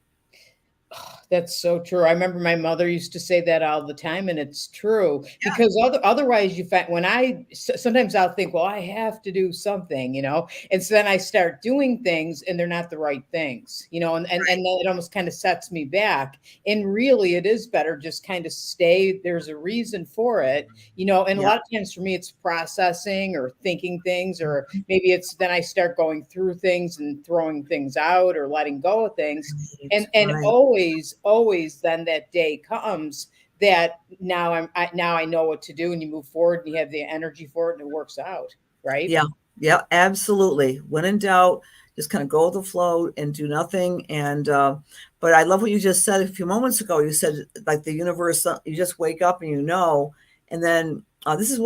That's so true. I remember my mother used to say that all the time, and it's true Yeah. because otherwise, you find when sometimes I'll think, well, I have to do something, and so then I start doing things, and they're not the right things, and Right. then it almost kind of sets me back. And really, it is better just kind of stay. There's a reason for it, and a Yeah. lot of times for me, it's processing or thinking things, or maybe it's then I start going through things and throwing things out or letting go of things Right. and Right. always then that day comes that now I know what to do, and you move forward and you have the energy for it and it works out, right? Yeah. Yeah. Absolutely. When in doubt, just kind of go with the flow and do nothing. And but I love what you just said a few moments ago. You said like the universe, you just wake up and and then this is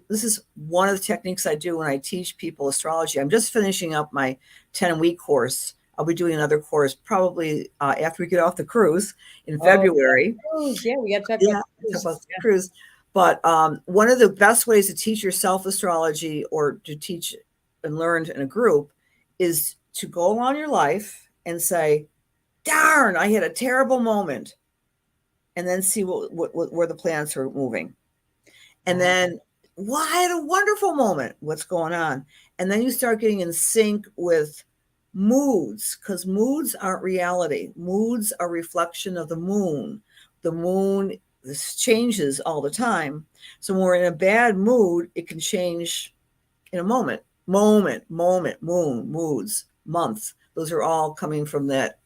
this is one of the techniques I do when I teach people astrology. I'm just finishing up my 10-week course. I'll be doing another course probably after we get off the cruise in Oh, February. yeah, we got to talk about Yeah, talk this. about the cruise. But one of the best ways to teach yourself astrology or to teach and learn in a group is to go on your life and say, darn, I had a terrible moment. And then see where the planets are moving. And Wow. then, well, I had a wonderful moment. What's going on? And then you start getting in sync with moods because moods aren't reality. Moods are reflection of the moon. The moon this changes all the time. So when we're in a bad mood, it can change in a moment. Moon, moods, month. Those are all coming from that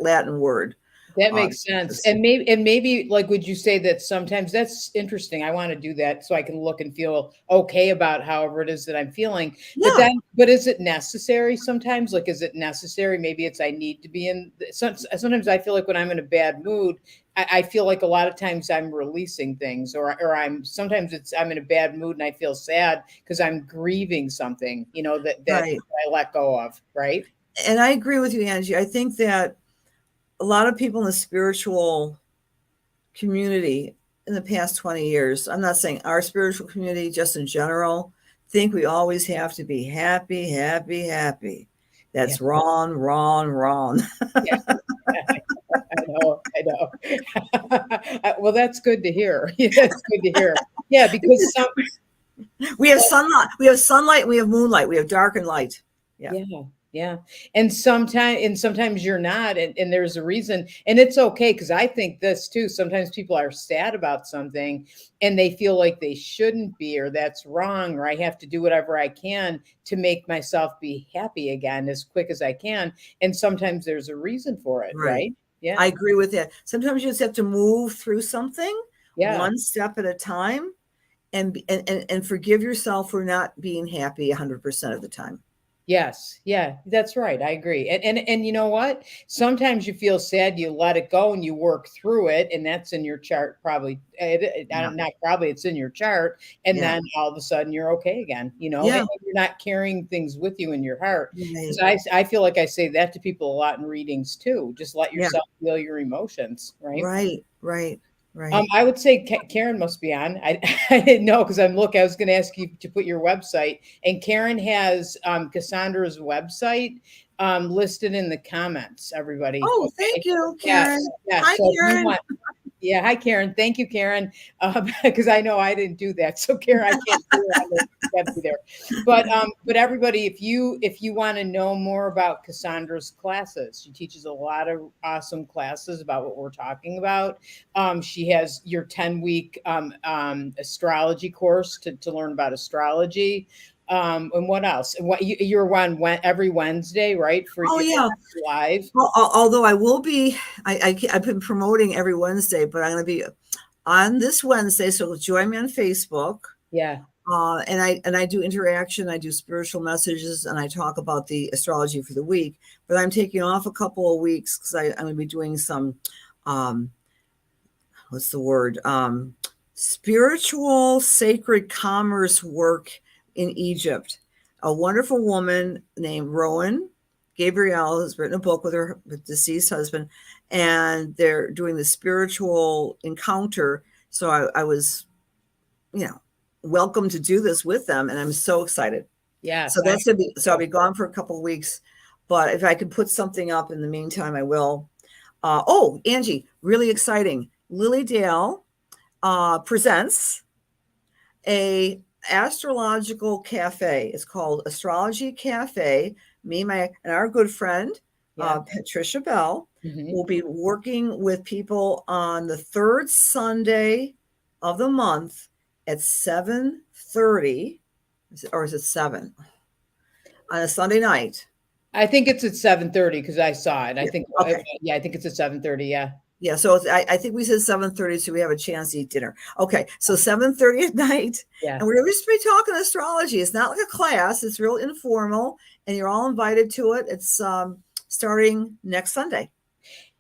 Latin word. That makes sense. And maybe like would you say that sometimes that's interesting. I want to do that so I can look and feel okay about however it is that I'm feeling. Yeah, But is it necessary sometimes? Like is it necessary? Maybe it's I need to be in sometimes I feel like when I'm in a bad mood, I feel like a lot of times I'm releasing things or I'm sometimes it's I'm in a bad mood and I feel sad because I'm grieving something, that right. I let go of, right? And I agree with you, Angie. I think that a lot of people in the spiritual community in the past 20 years, I'm not saying our spiritual community, just in general, think we always have to be happy, happy, happy. Yeah. That's wrong, wrong, wrong. Yeah. I know, I know. Well, that's good to hear. Yeah, it's good to hear. Yeah, because some We have sunlight, we have moonlight, we have dark and light. Yeah. yeah, yeah. And sometimes you're not, and there's a reason, and it's okay because I think this too. Sometimes people are sad about something and they feel like they shouldn't be, or that's wrong, or I have to do whatever I can to make myself be happy again as quick as I can. And sometimes there's a reason for it, Right. right? Yeah, I agree with that. Sometimes you just have to move through something yeah. one step at a time and forgive yourself for not being happy 100% of the time. Yes, yeah, that's right. I agree. And you know what? Sometimes you feel sad, you let it go and you work through it, and that's in your chart probably. Yeah. Not probably, it's in your chart, and Yeah. then all of a sudden you're okay again. Yeah. And you're not carrying things with you in your heart. Right. Because I feel like I say that to people a lot in readings too. Just let Yeah. yourself feel your emotions, right? Right. Right. Right. I would say Karen must be on. I didn't know because I was going to ask you to put your website, and Karen has Cassandra's website listed in the comments. Everybody, Oh, thank okay? you, Yeah, Karen. yeah. Hi, So if you Karen. want, yeah, hi Karen. Thank you, Karen, because I know I didn't do that. So Karen, I can't do it. I know you have to be there. But everybody, if you want to know more about Cassandra's classes, she teaches a lot of awesome classes about what we're talking about. She has your 10-week astrology course to learn about astrology. And what else? And what you're on every Wednesday, right? For Oh, your yeah. live. Well, although I will be, I've been promoting every Wednesday, but I'm going to be on this Wednesday. So join me on Facebook. Yeah. And I do interaction. I do spiritual messages, and I talk about the astrology for the week. But I'm taking off a couple of weeks because I'm going to be doing some, what's the word? Spiritual sacred commerce work in Egypt. A wonderful woman named Rowan Gabrielle has written a book with her deceased husband, and they're doing the spiritual encounter. So I was, welcome to do this with them, and I'm so excited. Yes. So that's gonna be, so I'll be gone for a couple of weeks, but if I can put something up in the meantime, I will. Angie, really exciting. Lily Dale presents a astrological cafe. It's called Astrology Cafe. Me, and our good friend, Patricia Bell, will be working with people on the third Sunday of the month at 7:30, or is it 7 on a Sunday night? I think it's at 7:30 because I saw it. I Yeah. think, Okay. yeah, I think it's at 7:30. Yeah. Yeah, so I think we said 7:30, so we have a chance to eat dinner. Okay, so 7:30 at night, Yeah. and we're going to be talking astrology. It's not like a class; it's real informal, and you're all invited to it. It's starting next Sunday.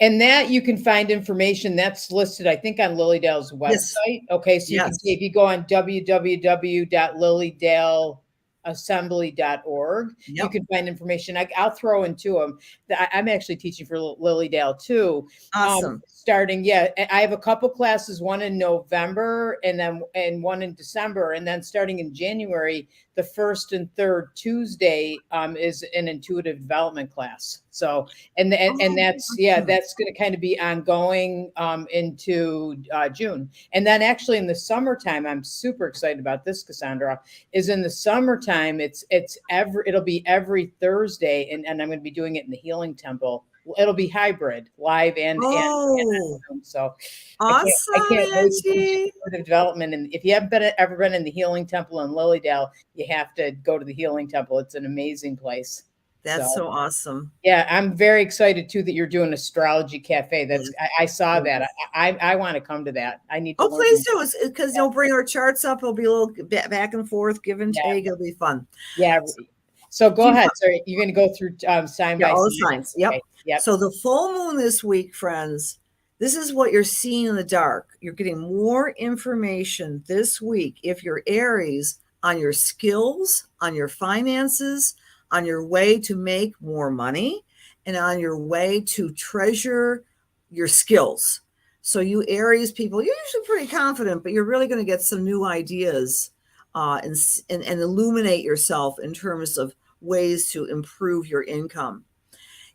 And that you can find information that's listed, I think, on Lily Dale's Yes. website. Okay, so you can see if you go on www.lilydaleassembly.org, you Yep. can find information. I'll throw into them. I'm actually teaching for Lily Dale too. Awesome. Starting, I have a couple classes, one in November and one in December, and then starting in January, the first and third Tuesday is an intuitive development class. So and that's going to kind of be ongoing into June. And then actually in the summertime, I'm super excited about this, Cassandra, is in the summertime, it'll be every Thursday, and I'm going to be doing it in the Healing Temple. It'll be hybrid, live and so awesome, I can't wait to teach Angie. the development. And if you haven't ever been in the Healing Temple in Lilydale, you have to go to the Healing Temple. It's an amazing place. That's so awesome. Yeah, I'm very excited too that you're doing Astrology Cafe. I saw that. I want to come to that. I need to learn. Please do, because you'll bring our charts up. It'll be a little back and forth, give and take. It'll be fun. Yeah. So go ahead. So you're going to go through sign by all the sign. signs. Yep. Okay. Yep. So the full moon this week, friends, this is what you're seeing in the dark. You're getting more information this week if you're Aries on your skills, on your finances, on your way to make more money, and on your way to treasure your skills. So you Aries people, you're usually pretty confident, but you're really going to get some new ideas and illuminate yourself in terms of ways to improve your income.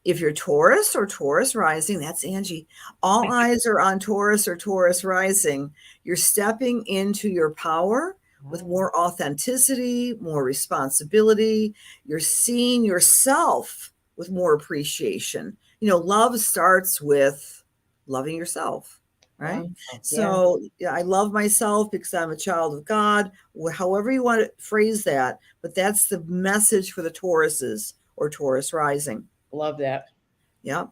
If you're Taurus or Taurus rising, that's Angie. All eyes are on Taurus or Taurus rising. You're stepping into your power with more authenticity, more responsibility. You're seeing yourself with more appreciation. Love starts with loving yourself, right? Wow. So I love myself because I'm a child of God, however you want to phrase that. But that's the message for the Tauruses or Taurus rising. Love that. Yep.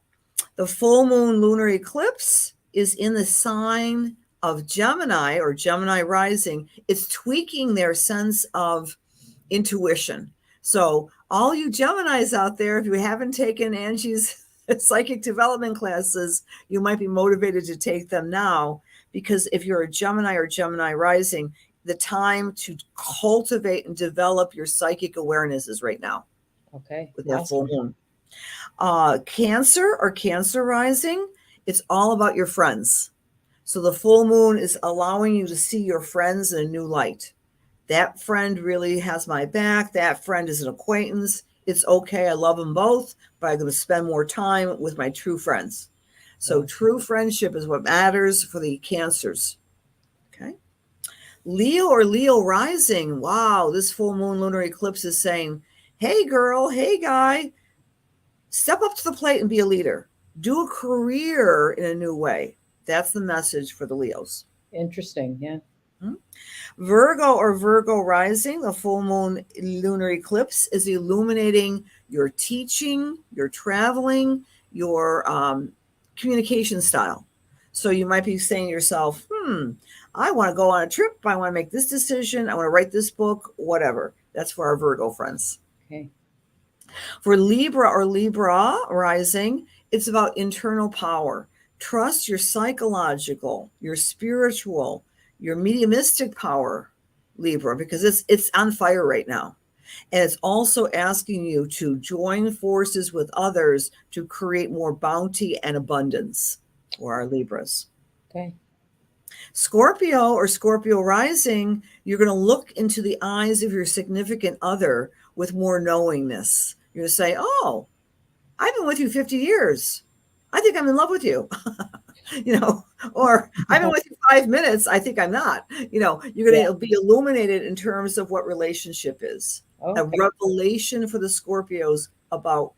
The full moon lunar eclipse is in the sign of Gemini or Gemini rising. It's tweaking their sense of intuition. So all you Geminis out there, if you haven't taken Angie's psychic development classes, you might be motivated to take them now, because if you're a Gemini or Gemini rising, the time to cultivate and develop your psychic awareness is right now. Okay. With that full moon. Cancer or Cancer rising, it's all about your friends. So the full moon is allowing you to see your friends in a new light. That friend really has my back. That friend is an acquaintance. It's okay. I love them both, but I'm going to spend more time with my true friends. So true friendship is what matters for the Cancers. Okay. Leo or Leo rising. Wow, this full moon lunar eclipse is saying, hey girl, hey guy, step up to the plate and be a leader. Do a career in a new way. That's the message for the Leos. Interesting. Yeah. Virgo or Virgo rising, the full moon lunar eclipse is illuminating your teaching, your traveling, your communication style. So you might be saying to yourself, I want to go on a trip. I want to make this decision. I want to write this book, whatever. That's for our Virgo friends. Okay. For Libra or Libra rising, it's about internal power. Trust your psychological, your spiritual, your mediumistic power, Libra, because it's on fire right now. And it's also asking you to join forces with others to create more bounty and abundance for our Libras. Okay. Scorpio or Scorpio rising, you're going to look into the eyes of your significant other with more knowingness. You're going to say, oh, I've been with you 50 years. I think I'm in love with you. Or I've been with you 5 minutes. I think I'm not. You're going to be illuminated in terms of what relationship is. Okay. A revelation for the Scorpios about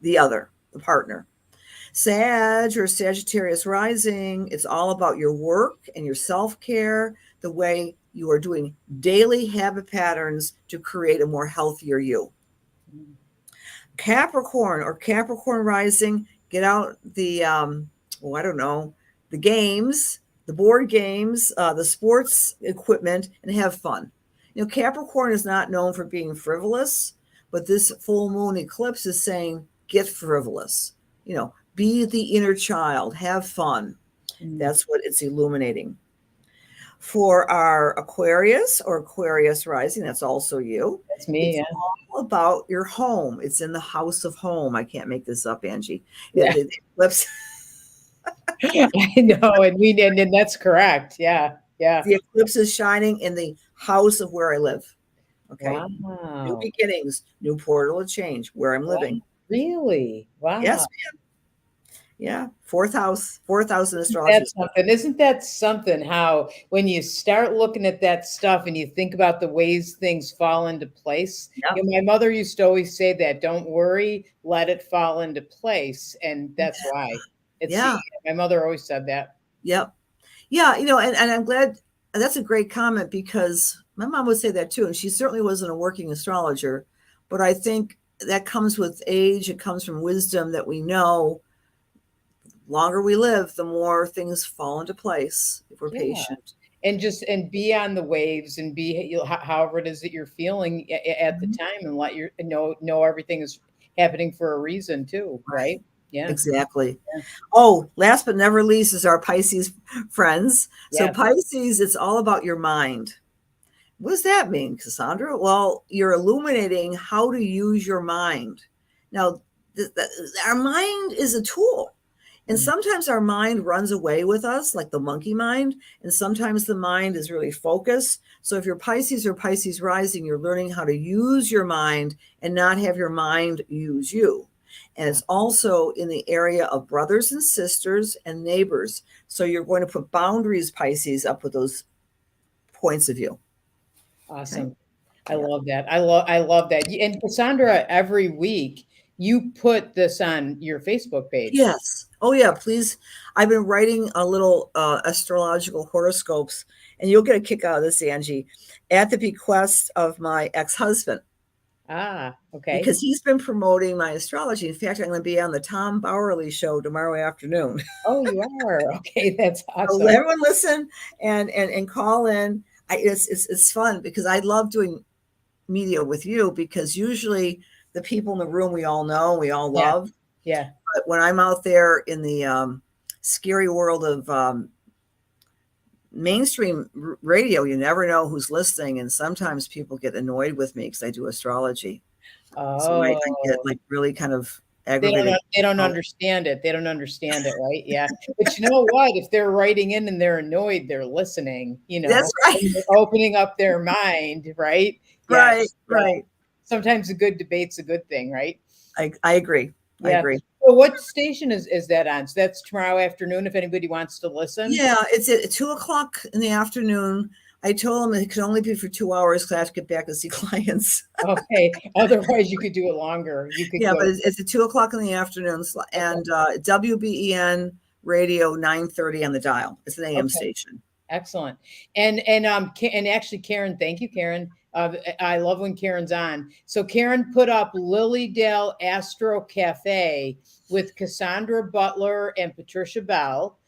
the other, the partner. Sag or Sagittarius rising, it's all about your work and your self-care, the way you are doing daily habit patterns to create a more healthier you. Capricorn or Capricorn rising, get out the, the games, the board games, the sports equipment, and have fun. Capricorn is not known for being frivolous, but this full moon eclipse is saying, get frivolous. Be the inner child, have fun. That's what it's illuminating. For our Aquarius or Aquarius rising, that's also you. That's me. It's all about your home. It's in the house of home. I can't make this up, Angie. Yeah. The eclipse. I know, and that's correct. Yeah. The eclipse is shining in the house of where I live. Okay. Wow. New beginnings, new portal of change where I'm living. Really? Wow. Yes, ma'am. Yeah, fourth house in astrology. Isn't that something how when you start looking at that stuff and you think about the ways things fall into place? Yep. My mother used to always say that, don't worry, let it fall into place. And that's why. My mother always said that. Yep. Yeah, and I'm glad that's a great comment because my mom would say that too. And she certainly wasn't a working astrologer, but I think that comes with age. It comes from wisdom that we know. Longer we live, the more things fall into place if we're patient. And be on the waves and be however it is that you're feeling at the time, and let your know everything is happening for a reason too, right? Yeah, exactly. Yeah. Oh, last but never least is our Pisces friends. So Pisces, it's all about your mind. What does that mean, Cassandra? Well, you're illuminating how to use your mind. Now, our mind is a tool. And sometimes our mind runs away with us, like the monkey mind. And sometimes the mind is really focused. So if you're Pisces or Pisces rising, you're learning how to use your mind and not have your mind use you. And it's also in the area of brothers and sisters and neighbors. So you're going to put boundaries, Pisces, up with those points of view. Awesome. Okay. I love that. I love that. And Cassandra, every week you put this on your Facebook page. Yes. Oh, yeah, please. I've been writing a little astrological horoscopes, and you'll get a kick out of this, Angie, at the bequest of my ex-husband. Ah, okay. Because he's been promoting my astrology. In fact, I'm going to be on the Tom Bowerly show tomorrow afternoon. Oh, you are? Okay, that's awesome. So everyone listen and call in. It's fun because I love doing media with you because usually the people in the room we all know, we all love. Yeah. But when I'm out there in the scary world of mainstream radio, you never know who's listening. And sometimes people get annoyed with me because I do astrology. Oh. So I get like really kind of aggravated. They don't Oh, understand it. They don't understand it, right? Yeah. But you know what? If they're writing in and they're annoyed, they're listening, that's right. and they're opening up their mind, right? Yeah. Right, So right. sometimes a good debate's a good thing, right? I agree. I Yeah. agree. So what station is that on? So that's tomorrow afternoon if anybody wants to listen. Yeah, it's at 2 o'clock in the afternoon. I told them it could only be for 2 hours because I have to get back and see clients. Okay. Otherwise you could do it longer. You could Yeah, go. but it's at 2 o'clock in the afternoon, Okay. and WBEN radio 930 on the dial. It's an AM Okay. station. Excellent. And actually Karen, thank you, Karen. I love when Karen's on. So Karen put up Lilydale Astro Cafe with Cassandra Butler and Patricia Bell,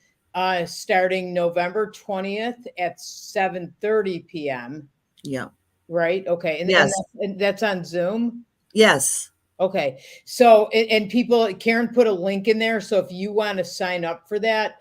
starting November 20th at 7:30 p.m. Yeah. Right? Okay. Yes. And that's on Zoom. Yes. Okay. So, and people, Karen put a link in there. So if you want to sign up for that,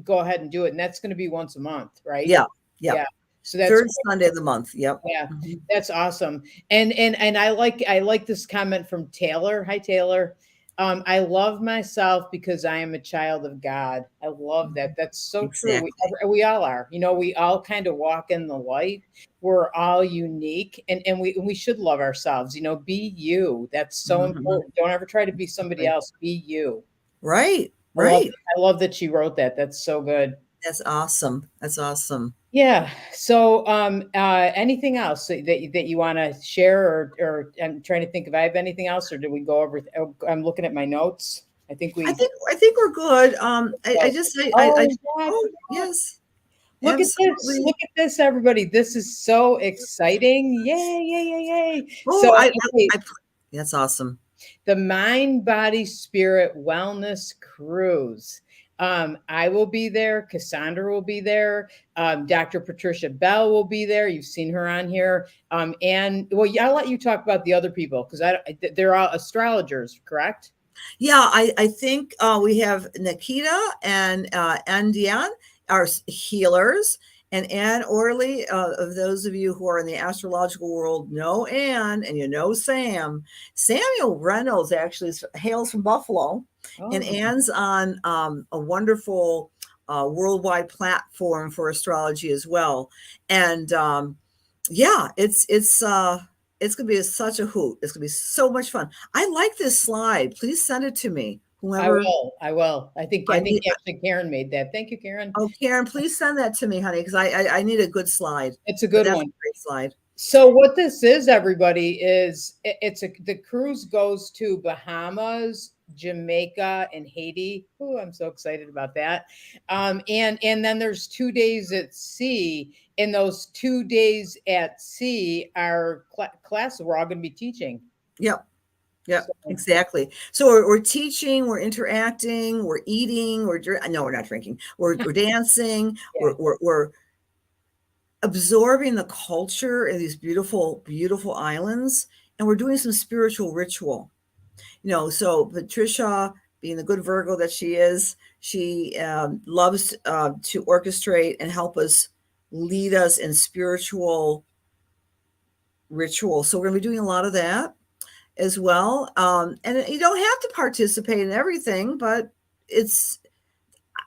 go ahead and do it. And that's going to be once a month, right? Yeah. Yeah. Yeah. So that's Third Sunday of the month. Yep. yeah, Mhm. that's awesome. And I like this comment from Taylor. Hi, Taylor. I love myself because I am a child of God. I love that. That's so true. Exactly. We all are. We all kind of walk in the light. We're all unique, and we should love ourselves. Be you. That's so Mhm. important. Don't ever try to be somebody Right. else. Be you. Right. I love Right. I love that she wrote that. That's so good. That's awesome. That's awesome. Yeah. So, anything else that you want to share, or I'm trying to think if I have anything else, or did we go over? Oh, I'm looking at my notes. I think I we. think I think we're good. I Oh, just I oh, yeah, I oh forgot. yes, Look at this! absolutely. Look at this, everybody! This is so exciting! Yay! Yay! Yay! Yay! So, Oh, okay, that's awesome. the Mind, Body, Spirit Wellness Cruise. I will be there. Cassandra will be there. Dr. Patricia Bell will be there. You've seen her on here. And well, yeah, I'll let you talk about the other people because they're all astrologers, correct? Yeah, I think we have Nikita and Andian are healers, and Anne Orley. Of those of you who are in the astrological world, know Anne and you know Sam. Samuel Reynolds actually hails from Buffalo, and Oh, Anne's on a wonderful worldwide platform for astrology as well. And yeah, it's going to be such a hoot. It's going to be so much fun. I like this slide. Please send it to me. I Whoever will. I will. I I think need. actually Karen made that. Thank you, Karen. Oh, Karen, please send that to me, honey, because I need a good slide. It's a But good that's one. a great slide. So what this is, everybody, is the cruise goes to Bahamas, Jamaica, and Haiti. Oh, I'm so excited about that. And then there's 2 days at sea. And those 2 days at sea are classes we're all going to be teaching. Yep. Yep, So, exactly. So we're teaching, we're interacting, we're eating, no, we're not drinking. We're dancing, yeah. we're absorbing the culture in these beautiful, beautiful islands, and we're doing some spiritual ritual. So Patricia, being the good Virgo that she is, she loves to orchestrate and help us, lead us in spiritual ritual. So we're going to be doing a lot of that as well. And you don't have to participate in everything, but this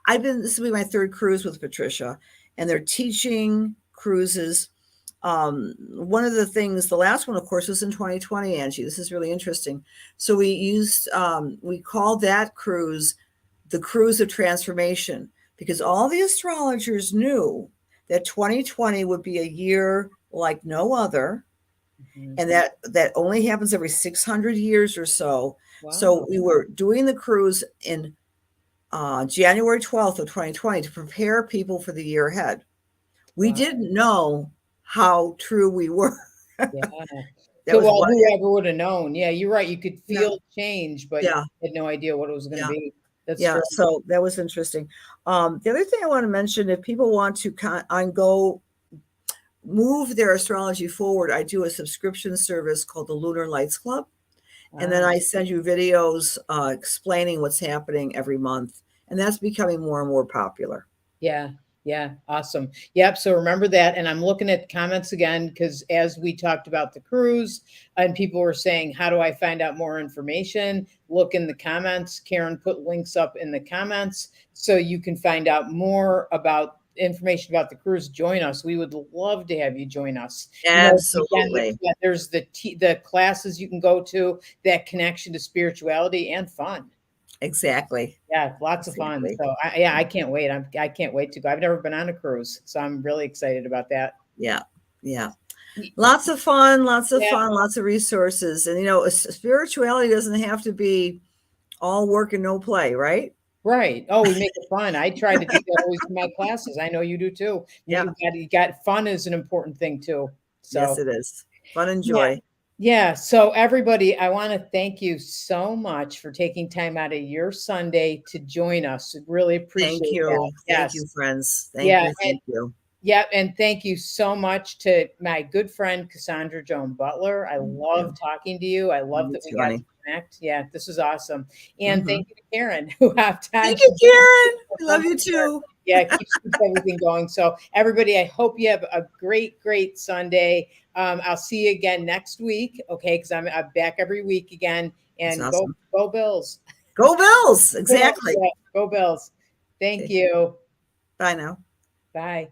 will be my third cruise with Patricia, and they're teaching cruises. One of the things, the last one, of course, was in 2020, Angie. This is really interesting. So we called that cruise the Cruise of Transformation, because all the astrologers knew that 2020 would be a year like no other, Mhm. and that only happens every 600 years or so. So Wow. we were doing the cruise in January 12th of 2020 to prepare people for the year ahead. We Wow. didn't know how true we were. Yeah. That was Well, one. whoever would have known. Yeah, you're right. You could Yeah, feel change, but you yeah, had no idea what it was going to yeah, be. That's yeah. true. So that was interesting. The other thing I want to mention, if people want to go move their astrology forward, I do a subscription service called the Lunar Lights Club. And then I send you videos explaining what's happening every month. And that's becoming more and more popular. Yeah. Yeah. Awesome. Yep. So remember that. And I'm looking at comments again, because as we talked about the cruise and people were saying, how do I find out more information? look in the comments. Karen put links up in the comments so you can find out more about information about the cruise. Join us. We would love to have you join us. Absolutely. Again, there's the classes you can go to, that connection to spirituality and fun. Exactly. Yeah, lots of fun. Exactly. So I can't wait. I can't wait to go. I've never been on a cruise, so I'm really excited about that. Yeah. Yeah. Lots of fun, lots of Yeah. fun, lots of resources. And, you know, spirituality doesn't have to be all work and no play, right? Right. Oh, we make it fun. I try to do that always in my classes. I know you do too. Yeah. You got fun is an important thing too. Yes, So it is. Fun and yeah. joy. Yeah. So everybody, I want to thank you so much for taking time out of your Sunday to join us. Really appreciate Thank that. you. Thank Yes. you, friends. Thank Yeah. you. Thank you. Yeah, and thank you so much to my good friend Cassandra Joan Butler. I Thank love you. talking to you. I love You that we too, got to honey. connect. Yeah, this is awesome. And Mhm. thank you to Karen who hopped on. Thank you, Karen. I love you too. Yeah, keeps everything going. So everybody, I hope you have a great Sunday. I'll see you again next week. Okay, because I'm back every week again. That's And awesome. go Bills. Go Bills. Exactly. Yeah, go Bills. Thank Okay. you. Bye now. Bye.